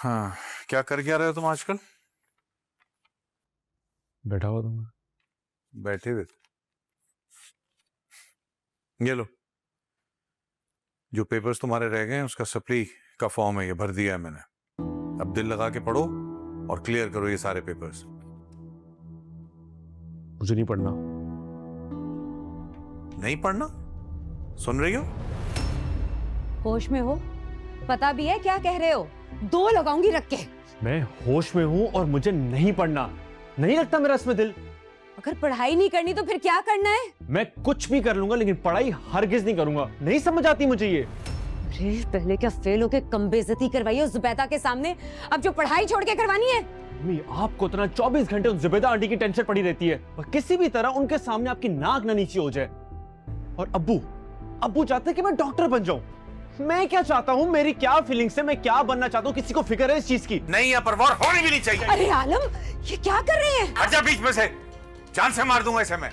हाँ, क्या कर क्या रहे हो तुम आजकल? बैठा हुआ था मैं। बैठे हुए थे। ये लो, जो पेपर्स तुम्हारे रह गए हैं उसका सप्ली का फॉर्म है, ये भर दिया है मैंने। अब दिल लगा के पढ़ो और क्लियर करो ये सारे पेपर्स। मुझे नहीं पढ़ना। नहीं पढ़ना? सुन रही हो? होश में हो? पता भी है क्या कह रहे हो? दो लगाऊंगी रख के। मैं होश में हूं और मुझे नहीं पढ़ना। नहीं लगता मेरा इसमें दिल। अगर पढ़ाई नहीं करनी तो फिर क्या करना है? मैं कुछ भी कर लूंगा लेकिन पढ़ाई हरगिज नहीं करूंगा। नहीं समझ आती मुझे ये। अरे पहले क्या फेल होके कम बेइज्जती करवाई है उस जुबैदा के सामने, अब जो पढ़ाई छोड़ के करवानी है? मम्मी, आपको इतना 24 घंटे उन जुबैदा आंटी की टेंशन पड़ी रहती है और किसी भी तरह उनके सामने आपकी नाक ना नीची हो जाए। और अब्बू चाहते हैं कि मैं डॉक्टर बन जाऊं। मैं क्या चाहता हूं, मेरी क्या फीलिंग्स है, मैं क्या बनना चाहता हूं, किसी को फिक्र है इस चीज की? नहीं, यहाँ परवार होनी भी नहीं चाहिए। अरे आलम, ये क्या कर रहे हैं? हट जा बीच में से, जान से मार दूंगा इसे मैं।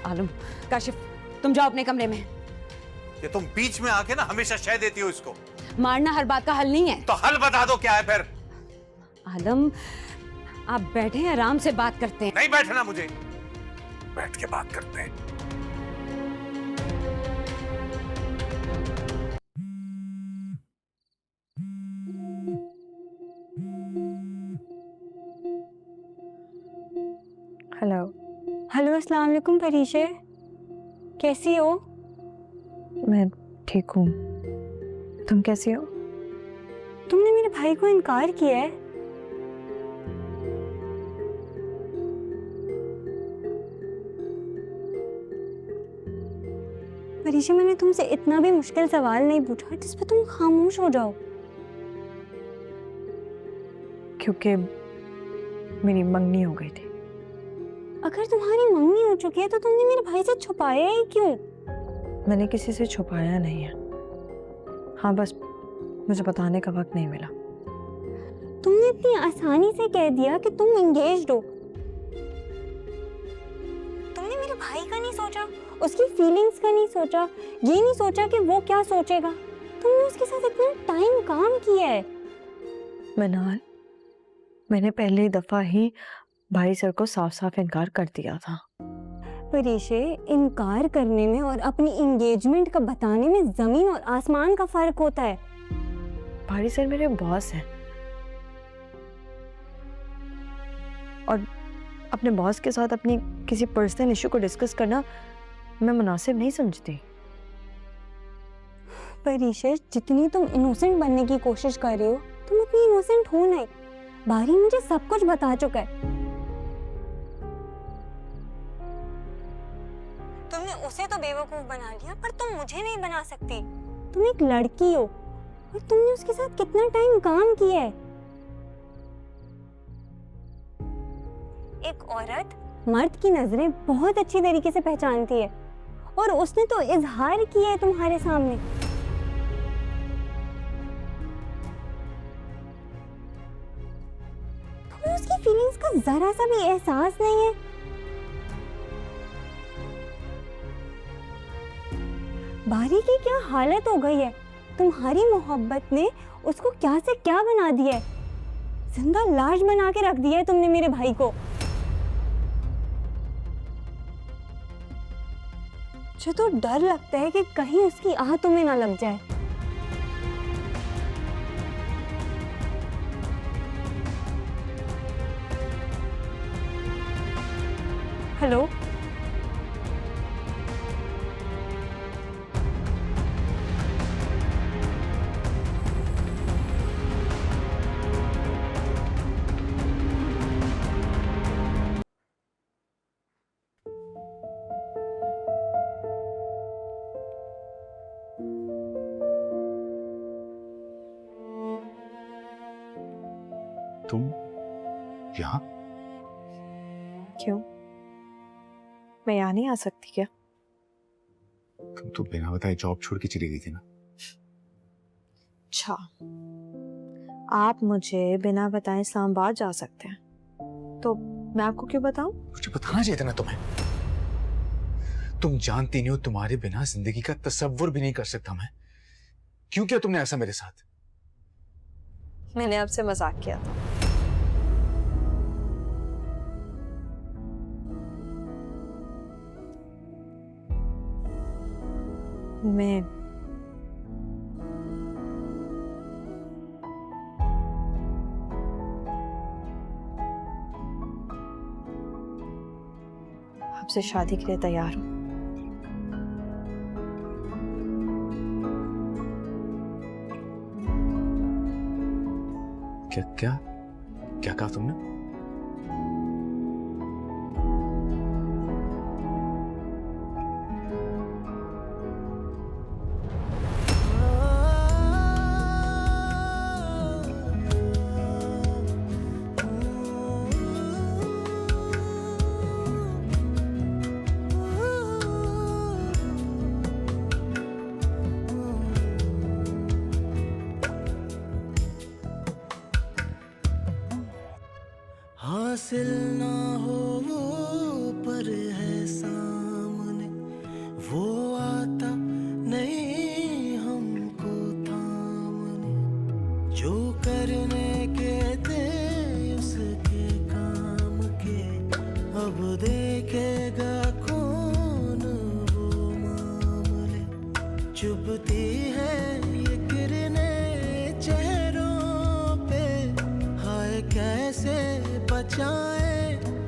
आलम, काशिफ, तुम जाओ अपने कमरे में। ये तुम बीच में आके ना हमेशा शय देती हो इसको। मारना हर बात का हल नहीं है। तो हल बता दो क्या है फिर। आलम, आप बैठे आराम से बात करते हैं। नहीं बैठना मुझे, बैठ के बात करते हैं। हेलो अस्सलाम वालेकुम परीशे, कैसी हो? मैं ठीक हूँ, तुम कैसी हो? तुमने मेरे भाई को इनकार किया है। परीशे, मैंने तुमसे इतना भी मुश्किल सवाल नहीं पूछा जिस पे तुम खामोश हो जाओ। क्योंकि मेरी मंगनी हो गई थी। अगर तुम्हारी मंगनी हो चुकी है तो तुमने मेरे भाई से छुपाया ही क्यों? मैंने किसी से छुपाया नहीं है। हाँ, बस मुझे बताने का वक्त नहीं मिला। तुमने इतनी आसानी से कह दिया कि तुम एंगेज्ड हो। तुमने मेरे भाई का नहीं सोचा, उसकी फीलिंग्स का नहीं सोचा, ये नहीं सोचा कि वो क्या सोचेगा। तुमने उसके साथ इतना टाइम काम किया है। मनाल, मैंने पहली दफा ही भाई सर को साफ साफ इनकार कर दिया था। परीशे, इनकार करने में और अपनी एंगेजमेंट का बताने में जमीन और आसमान का फर्क होता है। भाई सर मेरे बॉस हैं और अपने बॉस के साथ अपनी किसी पर्सनल इशू को डिस्कस करना मैं मुनासिब नहीं समझती। परीशे, जितनी तुम इनोसेंट बनने की कोशिश कर रही हो, तुम इतनी इनोसेंट हो नहीं। बारी मुझे सब कुछ बता चुका है। तुमने उसे तो बेवकूफ बना लिया, पर तुम मुझे नहीं बना सकती। तुम एक लड़की हो और तुमने उसके साथ कितना टाइम काम किया है। एक औरत मर्द की नजरें बहुत अच्छी तरीके से पहचानती है और उसने तो इजहार किया है तुम्हारे सामने। तुम्हें उसकी फीलिंग्स का जरा सा भी एहसास नहीं है। बारी की क्या हालत हो गई है। तुम्हारी मोहब्बत ने उसको क्या से क्या बना दिया है। जिंदा लाश बना के रख दिया है तुमने मेरे भाई को। मुझे तो डर लगता है कि कहीं उसकी आह तुम्हें ना लग जाए। हेलो, तुम यहाँ? क्यों? मैं यहाँ नहीं आ सकती क्या? तुम तो बिना बताए जॉब छोड़ के चली गई थी ना। अच्छा, आप मुझे बिना बताए इस्लामाबाद जा सकते हैं, तो मैं आपको क्यों बताऊं? मुझे बताना चाहिए था ना तुम्हें। तुम जानती नहीं हो, तुम्हारे बिना जिंदगी का तसव्वुर भी नहीं कर सकता मैं। क्यों किया तुमने ऐसा मेरे साथ? मैंने आपसे मजाक किया था। मैं आपसे शादी के लिए तैयार हूँ। क्या क्या क्या कहा तुमने? हासिल ना हो वो पर है सामने, वो आता नहीं हमको थामने, जो करने के थे उसके काम के, अब देखेगा कौन वो मामले। चुभती है ये किरणें चेहरों पे, हाय कैसे बचाए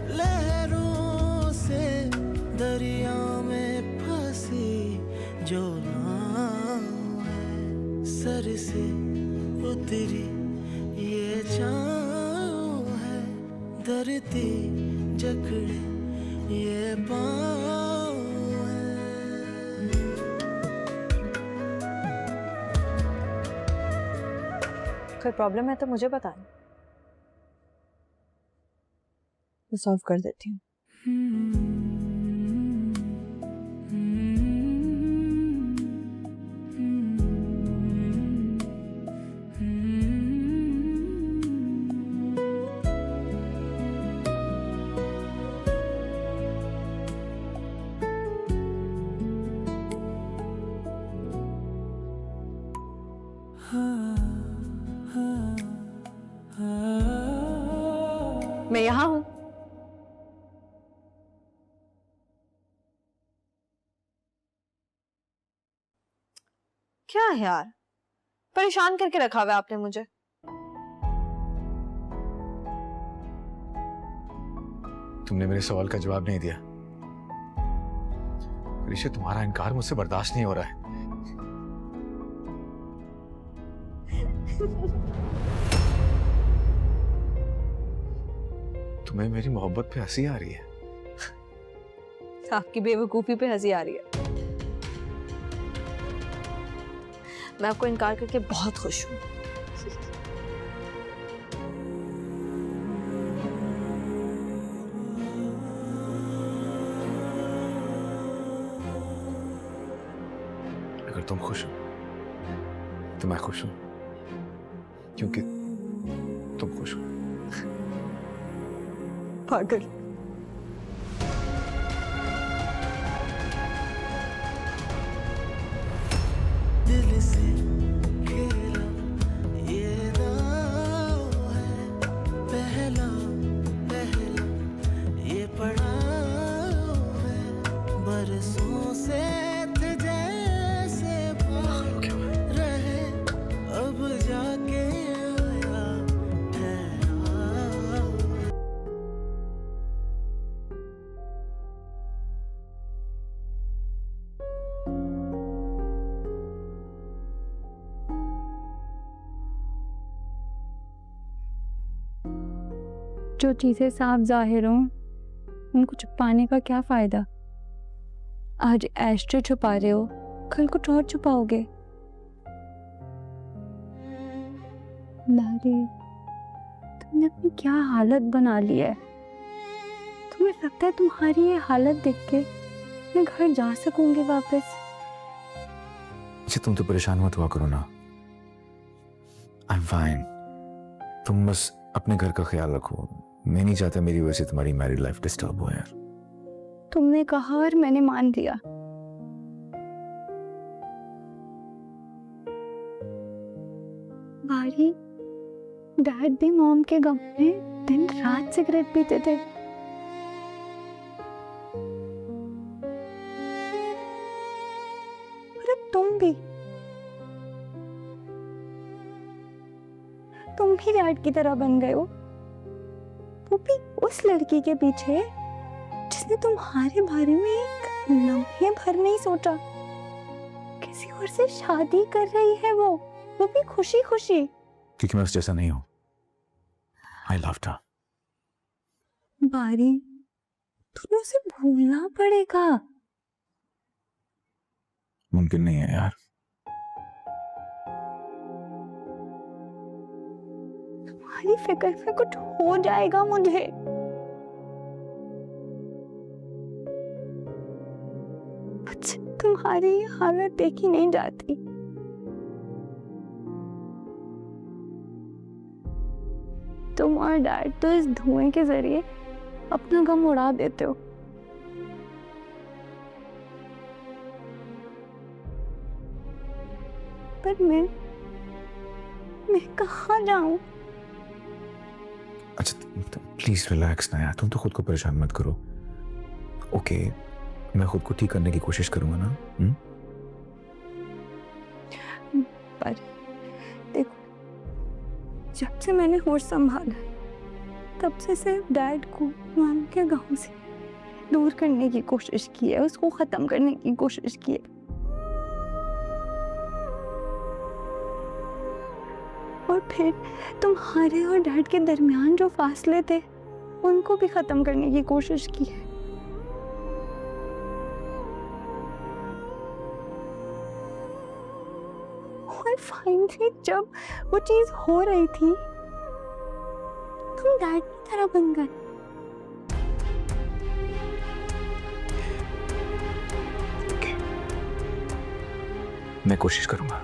लहरों से, दरिया में फंसी जो नाव है, सर से उतरी ये छाँव है, धरती जकड़े ये पाँव है। कोई प्रॉब्लम है तो मुझे बताना, मैं सॉल्व कर देती हूँ। मैं यहाँ हूँ। क्या है यार, परेशान करके रखा हुआ है आपने मुझे। तुमने मेरे सवाल का जवाब नहीं दिया। ऋषि, तुम्हारा इनकार मुझसे बर्दाश्त नहीं हो रहा है। तुम्हें मेरी मोहब्बत पे हंसी आ रही है? आपकी बेवकूफी पे हंसी आ रही है। मैं आपको इनकार करके बहुत खुश हूँ। अगर तुम खुश हो तो मैं खुश हूं, क्योंकि तुम खुश हो। पागल। दिल से खेला ये दाव है, पहला पहला ये पड़ाव है, बरसों से थे जैसे बात रहे, अब जाके आया ठहराव। जो चीज़ें साफ जाहिर हों उनको छुपाने का क्या फ़ायदा। आज ऐश्वर्य छुपा रहे हो, कल कुछ और छुपाओगे। लारी, तुमने अपनी क्या हालत बना ली है। तुम्हें लगता है तुम्हारी ये हालत देख के मैं घर जा सकूंगी वापस? अच्छा, तुम तो परेशान मत हुआ करो ना। I am fine. तुम बस अपने घर का ख्याल रखो। मैं नहीं चाहता मेरी वजह से तुम्हारी मैरिड लाइफ डिस्टर्ब हो यार। तुमने कहा और मैंने मान लिया। बारी, डैड भी मॉम के गम में दिन रात सिगरेट पीते थे। और अब तुम भी डैड की तरह बन गए हो, वो भी उस लड़की के पीछे जिसने तुम्हारे बारे में एक लम्हे भर नहीं सोचा। किसी और से शादी कर रही है वो भी खुशी खुशी। क्योंकि मैं उस जैसा नहीं हूं। I loved her. बारी, तुम्हें उसे भूलना पड़ेगा। मुमकिन नहीं है यार। तुम्हारी फिक्र में कुछ हो जाएगा मुझे। मुझसे तुम्हारी ये हालत देखी नहीं जाती। तुम और डैड तो इस धुएं के जरिए अपना गम उड़ा देते हो। पर मैं कहाँ जाऊं? अच्छा प्लीज रिलैक्स ना यार, तुम तो खुद को परेशान मत करो। ओके, मैं खुद को ठीक करने की कोशिश करूंगा ना। पर देखो, जब से मैंने होश संभाला तब से सिर्फ डैड को मॉम के गांव से दूर करने की कोशिश की है, उसको खत्म करने की कोशिश की है। और फिर तुम्हारे और डैड के दरमियान जो फासले थे उनको भी खत्म करने की कोशिश की है। और फाइनली जब वो चीज हो रही थी तुम डैड की तरह बन गए। मैं कोशिश करूंगा।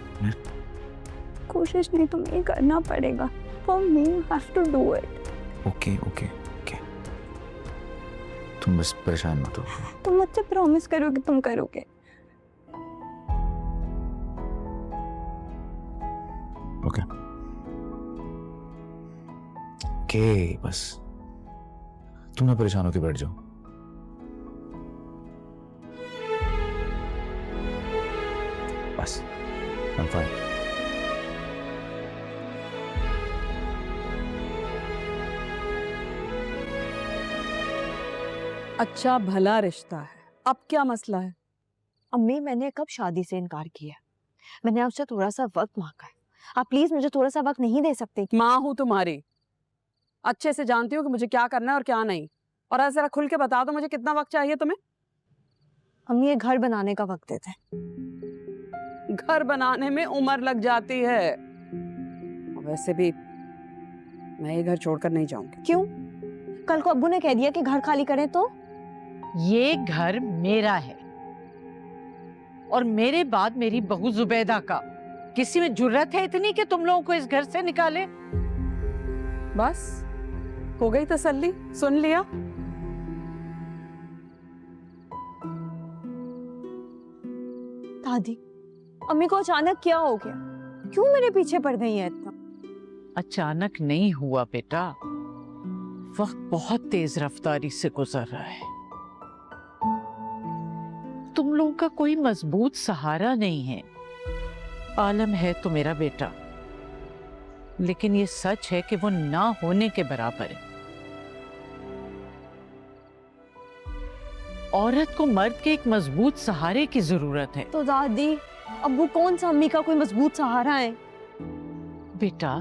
कोशिश नहीं, तुम्हें करना पड़ेगा। For me, you have to do it. Okay okay okay, तुम बस परेशान मत हो। तुम मुझसे प्रॉमिस करो कि तुम करोगे। ओके ओके, बस तुम ना परेशान होके बैठ जाओ। बस I'm fine. अच्छा भला रिश्ता है, अब क्या मसला है? अम्मी, मैंने कब शादी से इनकार किया? मैंने आपसे थोड़ा सा वक्त मांगा है। आप प्लीज मुझे थोड़ा सा वक्त नहीं दे सकते? माँ हूं तुम्हारी, अच्छे से जानती हूँ कि मुझे क्या करना है और क्या नहीं। और आज जरा खुल के बता दो मुझे कितना वक्त चाहिए तुम्हें? अम्मी, ये घर बनाने का वक्त देते। घर बनाने में उम्र लग जाती है। वैसे भी मैं ये घर छोड़कर नहीं जाऊंगी। क्यों? कल को अब्बू ने कह दिया कि घर खाली करें तो? ये घर मेरा है और मेरे बाद मेरी बहू जुबैदा का। किसी में जुर्रत है इतनी कि तुम लोगों को इस घर से निकाले? बस हो गई तसल्ली, सुन लिया। दादी, अम्मी को अचानक क्या हो गया? क्यों मेरे पीछे पड़ गई है इतना? अचानक नहीं हुआ बेटा, वक्त बहुत तेज रफ्तारी से गुजर रहा है। तुम लोगों का कोई मजबूत सहारा नहीं है। आलम है तो मेरा बेटा, लेकिन ये सच है कि वो ना होने के बराबर है। औरत को मर्द के एक मजबूत सहारे की जरूरत है। तो दादी, अब्बू कौन सा अम्मी का कोई मजबूत सहारा है? बेटा,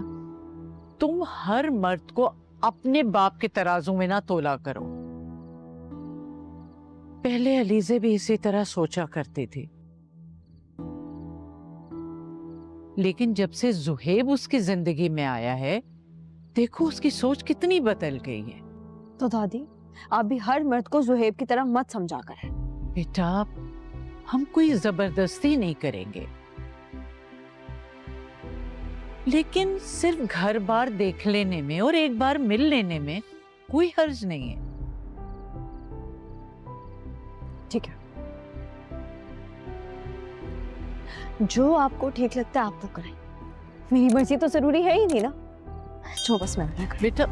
तुम हर मर्द को अपने बाप के तराजू में ना तोला करो। पहले अलीज़े भी इसी तरह सोचा करती थी, लेकिन जब से जुहेब उसकी जिंदगी में आया है, देखो उसकी सोच कितनी बदल गई है। तो दादी, आप भी हर मर्द को जुहेब की तरह मत समझा कर। बेटा, हम कोई जबरदस्ती नहीं करेंगे, लेकिन सिर्फ घर बार देख लेने में और एक बार मिल लेने में कोई हर्ज नहीं है। ठीक है, जो आपको ठीक लगता है आप वो करें। मेरी मर्जी तो जरूरी है ही नहीं ना। जो बस मैं बेटा